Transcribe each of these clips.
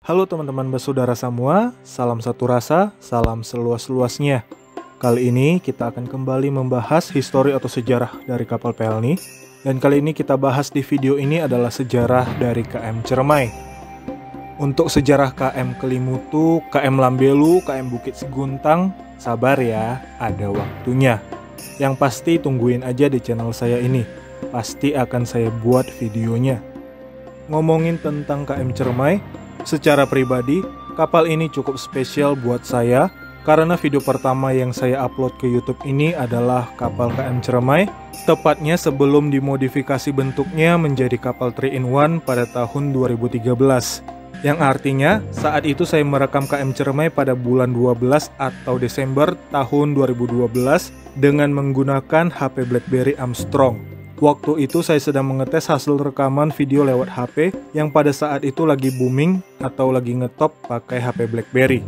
Halo teman-teman bersaudara semua, salam satu rasa, salam seluas-luasnya. Kali ini kita akan kembali membahas histori atau sejarah dari kapal Pelni. Dan kali ini kita bahas di video ini adalah sejarah dari KM Cermai. Untuk sejarah KM Kelimutu, KM Lambelu, KM Bukit Seguntang, sabar ya, ada waktunya. Yang pasti tungguin aja di channel saya ini, pasti akan saya buat videonya. Ngomongin tentang KM Cermai, secara pribadi, kapal ini cukup spesial buat saya karena video pertama yang saya upload ke YouTube ini adalah kapal KM Cermai, tepatnya sebelum dimodifikasi bentuknya menjadi kapal 3-in-1 pada tahun 2013. Yang artinya, saat itu saya merekam KM Cermai pada bulan 12 atau Desember tahun 2012 dengan menggunakan HP BlackBerry Armstrong. Waktu itu saya sedang mengetes hasil rekaman video lewat HP yang pada saat itu lagi booming atau lagi ngetop pakai HP BlackBerry.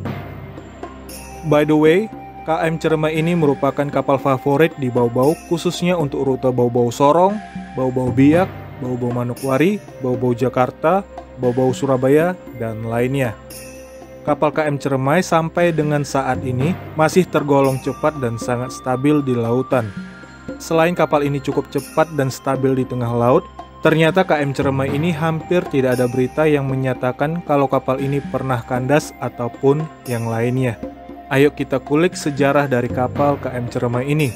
By the way, KM Cermai ini merupakan kapal favorit di Bau-Bau, khususnya untuk rute Bau-Bau Sorong, Bau-Bau Biak, Bau-Bau Manokwari, Bau-Bau Jakarta, Bau-Bau Surabaya, dan lainnya. Kapal KM Cermai sampai dengan saat ini masih tergolong cepat dan sangat stabil di lautan. Selain kapal ini cukup cepat dan stabil di tengah laut, ternyata KM Cermai ini hampir tidak ada berita yang menyatakan kalau kapal ini pernah kandas ataupun yang lainnya. Ayo kita kulik sejarah dari kapal KM Cermai ini.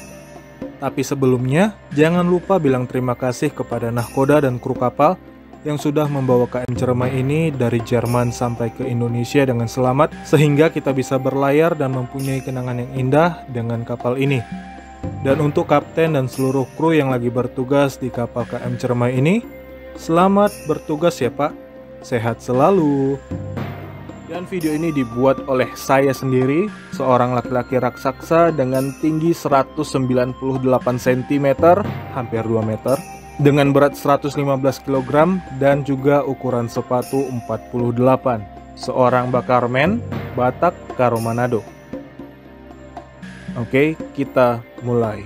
Tapi sebelumnya, jangan lupa bilang terima kasih kepada nahkoda dan kru kapal yang sudah membawa KM Cermai ini dari Jerman sampai ke Indonesia dengan selamat, sehingga kita bisa berlayar dan mempunyai kenangan yang indah dengan kapal ini. Dan untuk kapten dan seluruh kru yang lagi bertugas di kapal KM Cermai ini, selamat bertugas ya Pak, sehat selalu. Dan video ini dibuat oleh saya sendiri, seorang laki-laki raksasa dengan tinggi 198 cm, hampir 2 meter, dengan berat 115 kg dan juga ukuran sepatu 48. Seorang bakarmen, Batak, Karo Manado. Oke, kita mulai.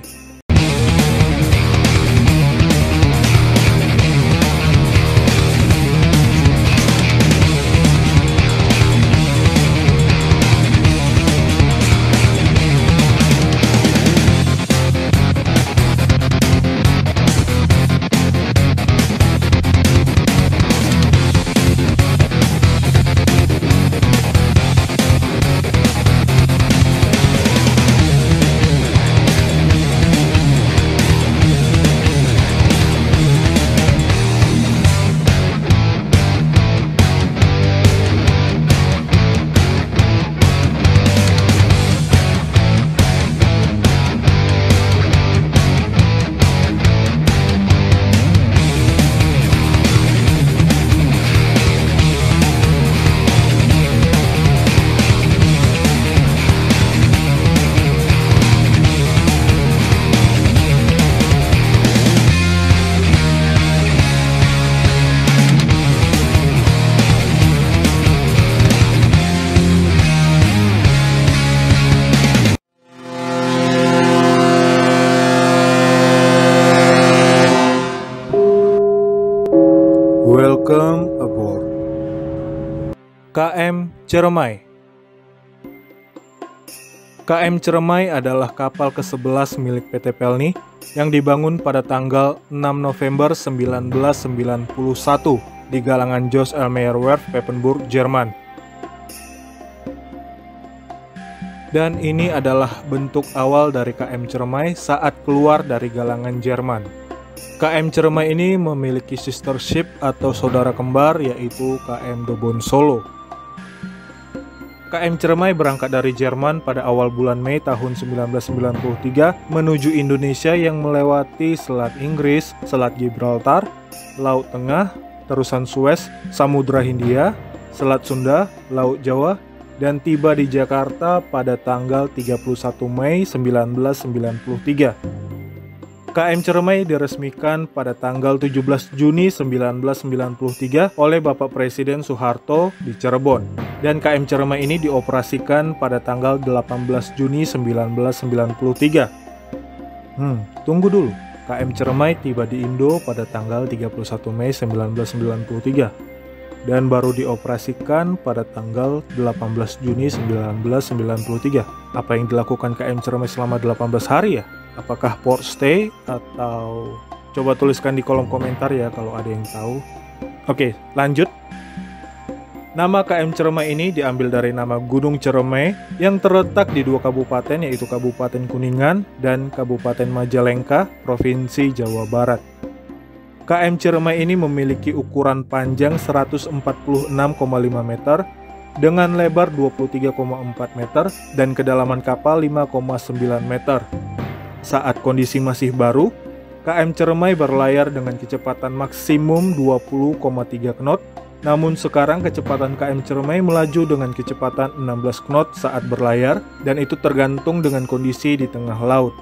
Welcome aboard. KM Cermai. KM Cermai adalah kapal ke-11 milik PT Pelni yang dibangun pada tanggal 6 November 1991 di galangan Jost Elmeyer Werft, Papenburg, Jerman. Dan ini adalah bentuk awal dari KM Cermai saat keluar dari galangan Jerman. KM Cermai ini memiliki sister ship atau saudara kembar yaitu KM Dobon Solo. KM Cermai berangkat dari Jerman pada awal bulan Mei tahun 1993 menuju Indonesia yang melewati Selat Inggris, Selat Gibraltar, Laut Tengah, Terusan Suez, Samudra Hindia, Selat Sunda, Laut Jawa, dan tiba di Jakarta pada tanggal 31 Mei 1993. KM Cermai diresmikan pada tanggal 17 Juni 1993 oleh Bapak Presiden Soeharto di Cirebon. Dan KM Cermai ini dioperasikan pada tanggal 18 Juni 1993. Tunggu dulu. KM Cermai tiba di Indo pada tanggal 31 Mei 1993. dan baru dioperasikan pada tanggal 18 Juni 1993. Apa yang dilakukan KM Ciremai selama 18 hari ya? Apakah port stay atau... Coba tuliskan di kolom komentar ya kalau ada yang tahu. Oke, lanjut. Nama KM Ciremai ini diambil dari nama Gunung Ciremai yang terletak di dua kabupaten, yaitu Kabupaten Kuningan dan Kabupaten Majalengka, Provinsi Jawa Barat. KM Ciremai ini memiliki ukuran panjang 146,5 meter dengan lebar 23,4 meter dan kedalaman kapal 5,9 meter. Saat kondisi masih baru, KM Ciremai berlayar dengan kecepatan maksimum 20,3 knot. Namun sekarang kecepatan KM Ciremai melaju dengan kecepatan 16 knot saat berlayar, dan itu tergantung dengan kondisi di tengah laut.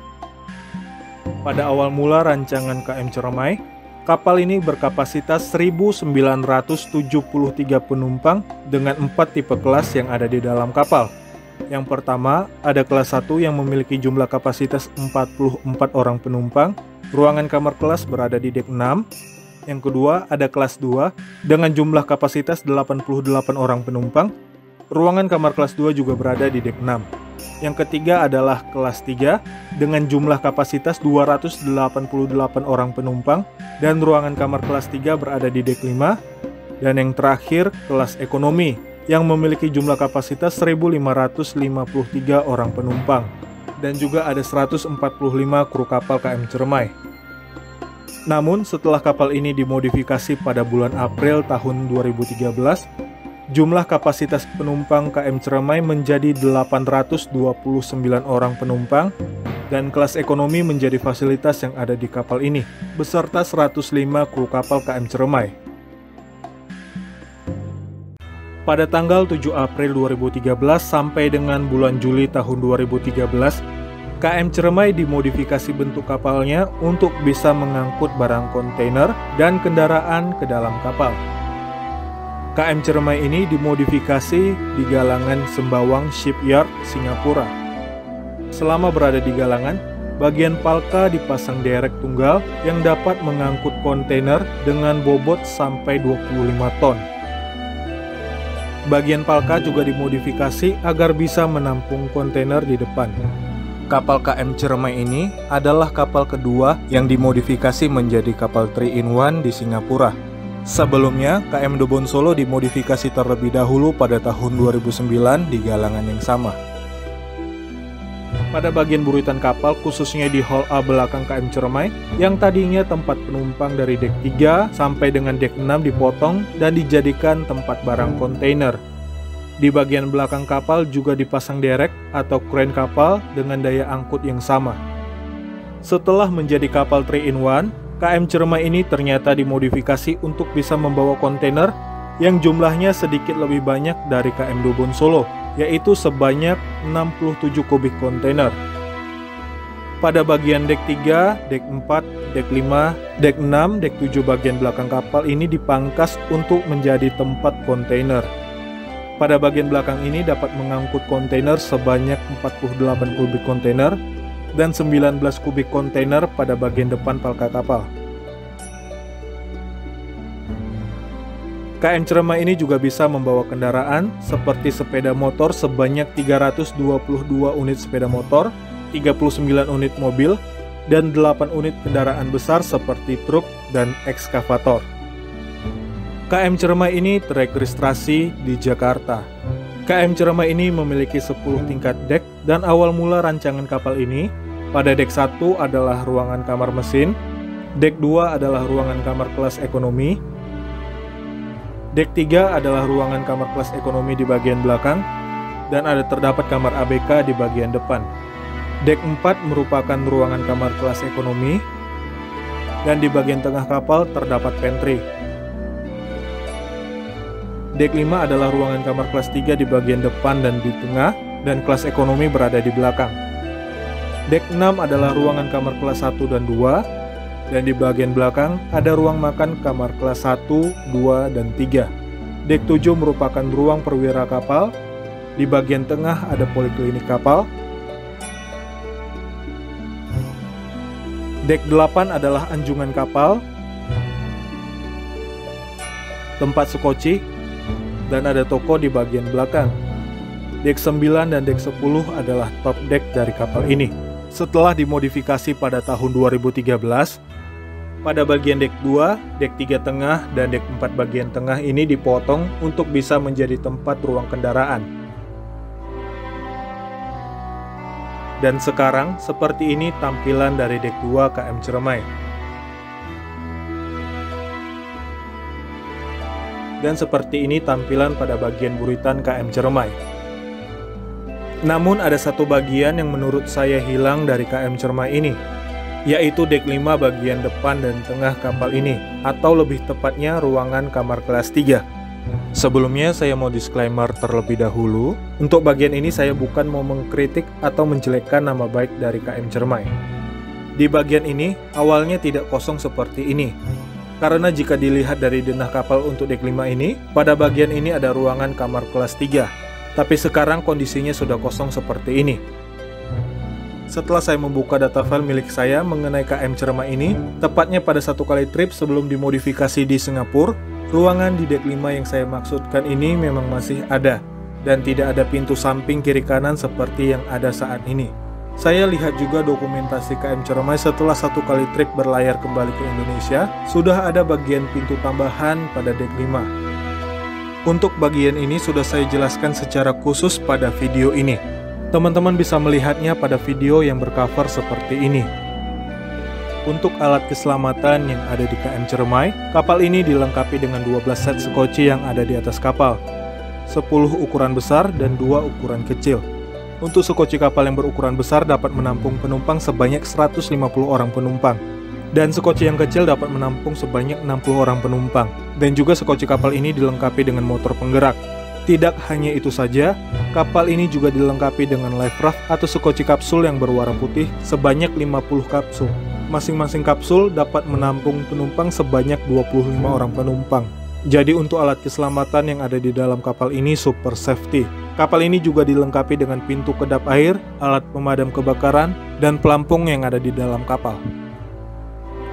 Pada awal mula rancangan KM Ciremai, kapal ini berkapasitas 1.973 penumpang dengan 4 tipe kelas yang ada di dalam kapal. Yang pertama, ada kelas 1 yang memiliki jumlah kapasitas 44 orang penumpang, ruangan kamar kelas berada di dek 6. Yang kedua, ada kelas 2 dengan jumlah kapasitas 88 orang penumpang. Ruangan kamar kelas 2 juga berada di dek 6. Yang ketiga adalah kelas 3 dengan jumlah kapasitas 288 orang penumpang dan ruangan kamar kelas 3 berada di dek 5. Dan yang terakhir, kelas ekonomi yang memiliki jumlah kapasitas 1.553 orang penumpang. Dan juga ada 145 kru kapal KM Ciremai. Namun setelah kapal ini dimodifikasi pada bulan April tahun 2013, jumlah kapasitas penumpang KM Ciremai menjadi 829 orang penumpang dan kelas ekonomi menjadi fasilitas yang ada di kapal ini, beserta 105 kru kapal KM Ciremai. Pada tanggal 7 April 2013 sampai dengan bulan Juli tahun 2013, KM Ciremai dimodifikasi bentuk kapalnya untuk bisa mengangkut barang kontainer dan kendaraan ke dalam kapal. KM Ciremai ini dimodifikasi di Galangan Sembawang Shipyard, Singapura. Selama berada di Galangan, bagian palka dipasang derek tunggal yang dapat mengangkut kontainer dengan bobot sampai 25 ton. Bagian palka juga dimodifikasi agar bisa menampung kontainer di depan. Kapal KM Ciremai ini adalah kapal kedua yang dimodifikasi menjadi kapal 3-in-1 di Singapura. Sebelumnya, KM Dobon Solo dimodifikasi terlebih dahulu pada tahun 2009 di Galangan yang sama. Pada bagian buritan kapal, khususnya di Hall A belakang KM Ciremai, yang tadinya tempat penumpang dari dek 3 sampai dengan dek 6 dipotong dan dijadikan tempat barang kontainer. Di bagian belakang kapal juga dipasang derek atau kren kapal dengan daya angkut yang sama. Setelah menjadi kapal 3-in-1, KM Ciremai ini ternyata dimodifikasi untuk bisa membawa kontainer yang jumlahnya sedikit lebih banyak dari KM Dobon Solo, yaitu sebanyak 67 kubik kontainer. Pada bagian dek 3, dek 4, dek 5, dek 6, dek 7 bagian belakang kapal ini dipangkas untuk menjadi tempat kontainer. Pada bagian belakang ini dapat mengangkut kontainer sebanyak 48 kubik kontainer dan 19 kubik kontainer pada bagian depan palka kapal. KM Ciremai ini juga bisa membawa kendaraan seperti sepeda motor sebanyak 322 unit sepeda motor, 39 unit mobil, dan 8 unit kendaraan besar seperti truk dan ekskavator. KM Ciremai ini teregistrasi di Jakarta. KM Ciremai ini memiliki 10 tingkat dek dan awal mula rancangan kapal ini, pada dek 1 adalah ruangan kamar mesin, dek 2 adalah ruangan kamar kelas ekonomi, dek 3 adalah ruangan kamar kelas ekonomi di bagian belakang, dan ada terdapat kamar ABK di bagian depan. Dek 4 merupakan ruangan kamar kelas ekonomi, dan di bagian tengah kapal terdapat pantry. Dek 5 adalah ruangan kamar kelas 3 di bagian depan dan di tengah, dan kelas ekonomi berada di belakang. Dek 6 adalah ruangan kamar kelas 1 dan 2, dan di bagian belakang ada ruang makan kamar kelas 1, 2, dan 3. Dek 7 merupakan ruang perwira kapal, di bagian tengah ada poliklinik kapal. Dek 8 adalah anjungan kapal. tempat sekoci, dan ada toko di bagian belakang. Dek 9 dan dek 10 adalah top deck dari kapal ini. Setelah dimodifikasi pada tahun 2013, pada bagian dek 2, dek 3 tengah, dan dek 4 bagian tengah ini dipotong untuk bisa menjadi tempat ruang kendaraan. Dan sekarang seperti ini tampilan dari dek 2 KM Ciremai. Dan seperti ini tampilan pada bagian buritan KM Ciremai. Namun ada satu bagian yang menurut saya hilang dari KM Ciremai ini, yaitu dek 5 bagian depan dan tengah kapal ini, atau lebih tepatnya ruangan kamar kelas 3. Sebelumnya saya mau disclaimer terlebih dahulu, untuk bagian ini saya bukan mau mengkritik atau menjelekkan nama baik dari KM Ciremai. Di bagian ini, awalnya tidak kosong seperti ini. Karena jika dilihat dari denah kapal untuk dek 5 ini, pada bagian ini ada ruangan kamar kelas 3. Tapi sekarang kondisinya sudah kosong seperti ini. Setelah saya membuka data file milik saya mengenai KM Ciremai ini, tepatnya pada satu kali trip sebelum dimodifikasi di Singapura, ruangan di dek 5 yang saya maksudkan ini memang masih ada, dan tidak ada pintu samping kiri kanan seperti yang ada saat ini. Saya lihat juga dokumentasi KM Ciremai setelah satu kali trip berlayar kembali ke Indonesia, sudah ada bagian pintu tambahan pada dek 5. Untuk bagian ini sudah saya jelaskan secara khusus pada video ini. Teman-teman bisa melihatnya pada video yang bercover seperti ini. Untuk alat keselamatan yang ada di KM Ciremai, kapal ini dilengkapi dengan 12 set sekoci yang ada di atas kapal, 10 ukuran besar dan 2 ukuran kecil. Untuk sekoci kapal yang berukuran besar dapat menampung penumpang sebanyak 150 orang penumpang, dan sekoci yang kecil dapat menampung sebanyak 60 orang penumpang. Dan juga sekoci kapal ini dilengkapi dengan motor penggerak. Tidak hanya itu saja, kapal ini juga dilengkapi dengan life raft atau sekoci kapsul yang berwarna putih sebanyak 50 kapsul. Masing-masing kapsul dapat menampung penumpang sebanyak 25 orang penumpang. Jadi untuk alat keselamatan yang ada di dalam kapal ini super safety. Kapal ini juga dilengkapi dengan pintu kedap air, alat pemadam kebakaran, dan pelampung yang ada di dalam kapal.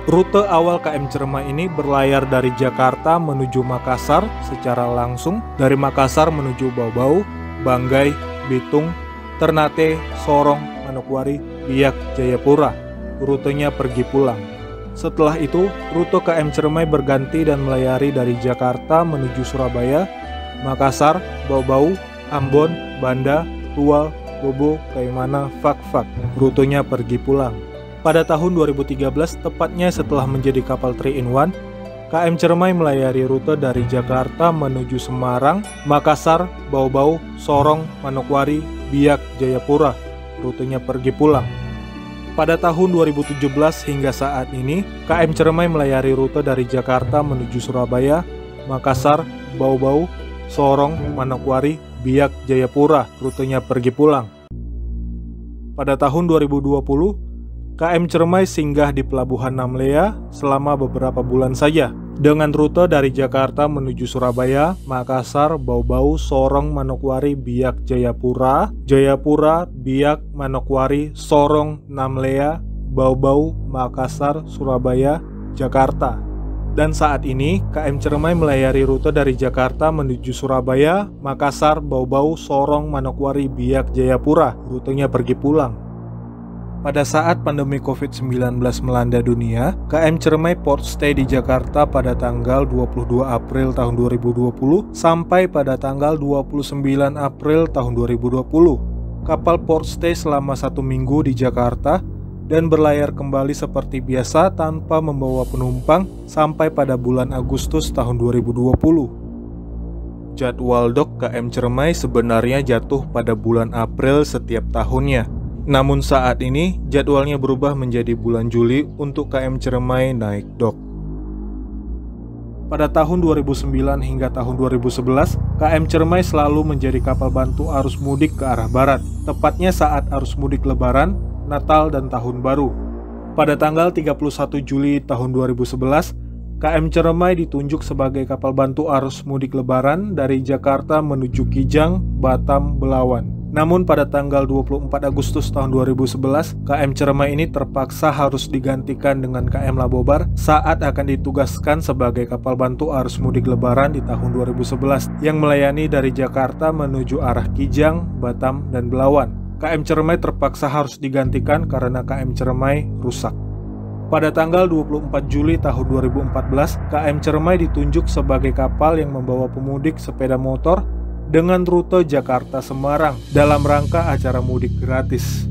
Rute awal KM Ciremai ini berlayar dari Jakarta menuju Makassar secara langsung, dari Makassar menuju Bau-Bau, Banggai, Bitung, Ternate, Sorong, Manokwari, Biak, Jayapura. Rutenya pergi pulang. Setelah itu, rute KM Ciremai berganti dan melayari dari Jakarta menuju Surabaya, Makassar, Bau-Bau, Ambon, Banda, Tual, Bobo, Kaimana, Fak-Fak. Rutenya pergi pulang. Pada tahun 2013, tepatnya setelah menjadi kapal 3-in-1, KM Ciremai melayari rute dari Jakarta menuju Semarang, Makassar, Bau-Bau, Sorong, Manokwari, Biak, Jayapura. Rutenya pergi pulang. Pada tahun 2017 hingga saat ini, KM Ciremai melayari rute dari Jakarta menuju Surabaya, Makassar, Bau-Bau, Sorong, Manokwari, Biak, Jayapura. Rutenya pergi pulang. Pada tahun 2020, KM Ciremai singgah di Pelabuhan Namlea selama beberapa bulan saja, dengan rute dari Jakarta menuju Surabaya, Makassar, Bau-Bau, Sorong, Manokwari, Biak, Jayapura, Jayapura, Biak, Manokwari, Sorong, Namlea, Bau-Bau, Makassar, Surabaya, Jakarta. Dan saat ini, KM Ciremai melayari rute dari Jakarta menuju Surabaya, Makassar, Bau-Bau, Sorong, Manokwari, Biak, Jayapura. Rutenya pergi pulang. Pada saat pandemi COVID-19 melanda dunia, KM Ciremai port stay di Jakarta pada tanggal 22 April tahun 2020 sampai pada tanggal 29 April tahun 2020. Kapal port stay selama 1 minggu di Jakarta dan berlayar kembali seperti biasa tanpa membawa penumpang sampai pada bulan Agustus tahun 2020. Jadwal dok KM Ciremai sebenarnya jatuh pada bulan April setiap tahunnya. Namun saat ini jadwalnya berubah menjadi bulan Juli untuk KM Ciremai naik dok. Pada tahun 2009 hingga tahun 2011, KM Ciremai selalu menjadi kapal bantu arus mudik ke arah barat, tepatnya saat arus mudik Lebaran, Natal, dan Tahun Baru. Pada tanggal 31 Juli tahun 2011, KM Ciremai ditunjuk sebagai kapal bantu arus mudik Lebaran dari Jakarta menuju Kijang, Batam, Belawan. Namun pada tanggal 24 Agustus tahun 2011, KM Ciremai ini terpaksa harus digantikan dengan KM Labobar saat akan ditugaskan sebagai kapal bantu arus mudik lebaran di tahun 2011 yang melayani dari Jakarta menuju arah Kijang, Batam, dan Belawan. KM Ciremai terpaksa harus digantikan karena KM Ciremai rusak. Pada tanggal 24 Juli tahun 2014, KM Ciremai ditunjuk sebagai kapal yang membawa pemudik sepeda motor dengan rute Jakarta-Semarang dalam rangka acara mudik gratis.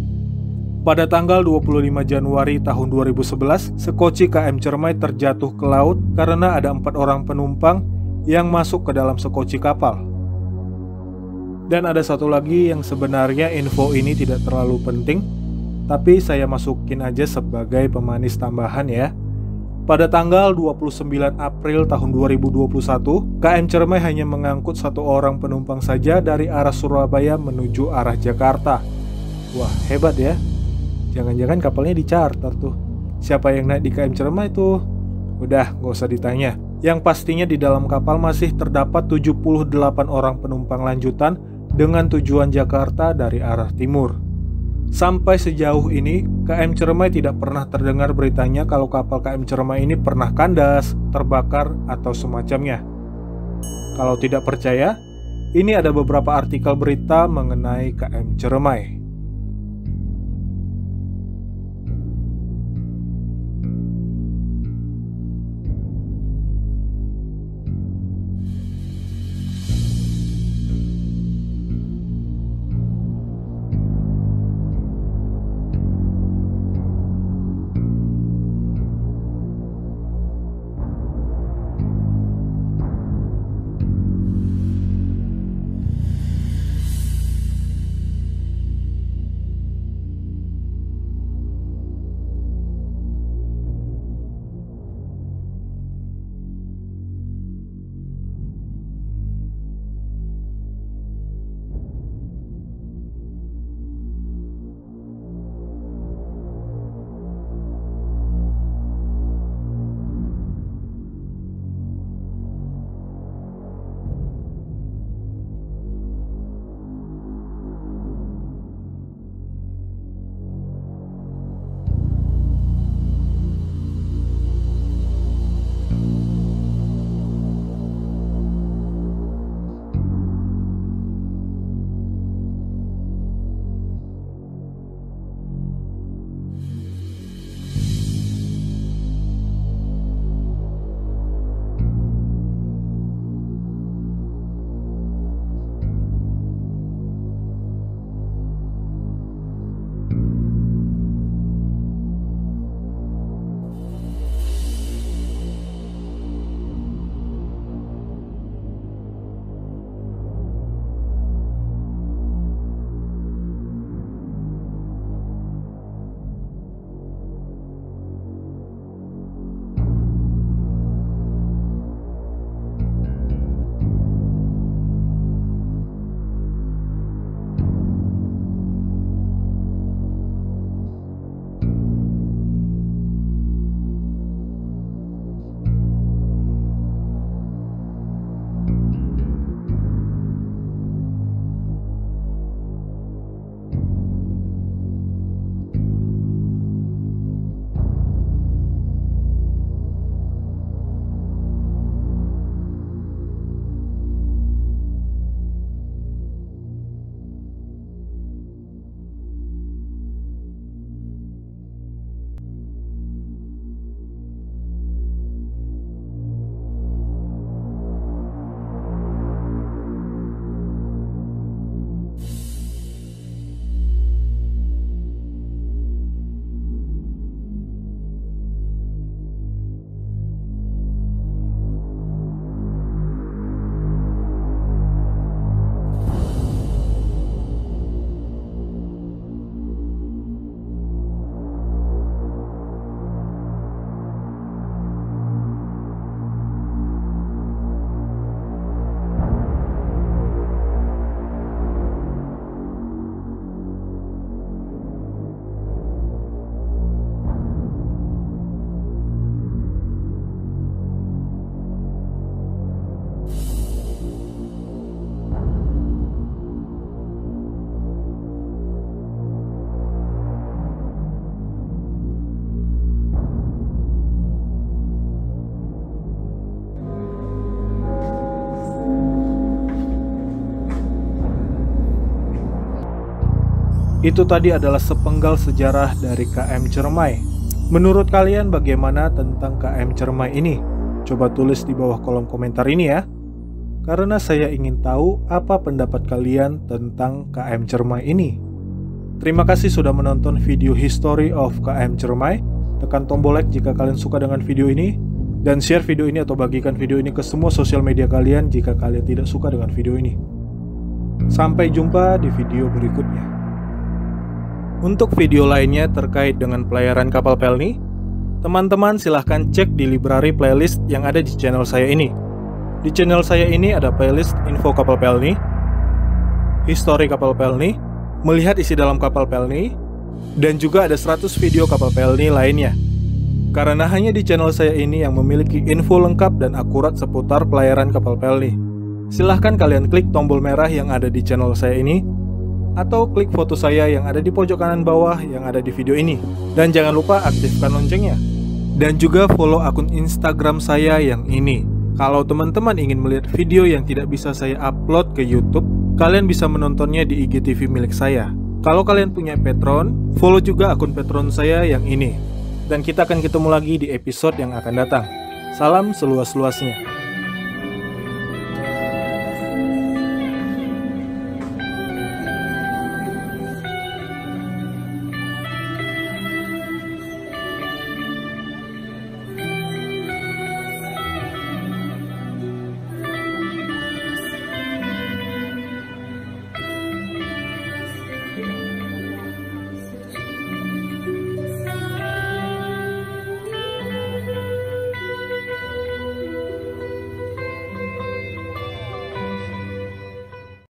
Pada tanggal 25 Januari tahun 2011, sekoci KM Ciremai terjatuh ke laut karena ada 4 orang penumpang yang masuk ke dalam sekoci kapal. Dan ada satu lagi yang sebenarnya info ini tidak terlalu penting, tapi saya masukin aja sebagai pemanis tambahan ya. Pada tanggal 29 April tahun 2021, KM Ciremai hanya mengangkut 1 orang penumpang saja dari arah Surabaya menuju arah Jakarta. Wah, hebat ya. Jangan-jangan kapalnya di-charter tuh. Siapa yang naik di KM Ciremai tuh? Udah, gak usah ditanya. Yang pastinya di dalam kapal masih terdapat 78 orang penumpang lanjutan dengan tujuan Jakarta dari arah timur. Sampai sejauh ini, KM Ciremai tidak pernah terdengar beritanya kalau kapal KM Ciremai ini pernah kandas, terbakar, atau semacamnya. Kalau tidak percaya, ini ada beberapa artikel berita mengenai KM Ciremai. Itu tadi adalah sepenggal sejarah dari KM Cermai. Menurut kalian bagaimana tentang KM Cermai ini? Coba tulis di bawah kolom komentar ini ya. Karena saya ingin tahu apa pendapat kalian tentang KM Cermai ini. Terima kasih sudah menonton video History of KM Cermai. Tekan tombol like jika kalian suka dengan video ini, dan share video ini atau bagikan video ini ke semua sosial media kalian jika kalian tidak suka dengan video ini. Sampai jumpa di video berikutnya. Untuk video lainnya terkait dengan pelayaran kapal Pelni, teman-teman silahkan cek di library playlist yang ada di channel saya ini. Di channel saya ini ada playlist info kapal Pelni, history kapal Pelni, melihat isi dalam kapal Pelni, dan juga ada 100 video kapal Pelni lainnya. Karena hanya di channel saya ini yang memiliki info lengkap dan akurat seputar pelayaran kapal Pelni. Silahkan kalian klik tombol merah yang ada di channel saya ini, atau klik foto saya yang ada di pojok kanan bawah yang ada di video ini. Dan jangan lupa aktifkan loncengnya. Dan juga follow akun Instagram saya yang ini. Kalau teman-teman ingin melihat video yang tidak bisa saya upload ke YouTube, kalian bisa menontonnya di IGTV milik saya. Kalau kalian punya Patreon, follow juga akun Patreon saya yang ini. Dan kita akan ketemu lagi di episode yang akan datang. Salam seluas-luasnya.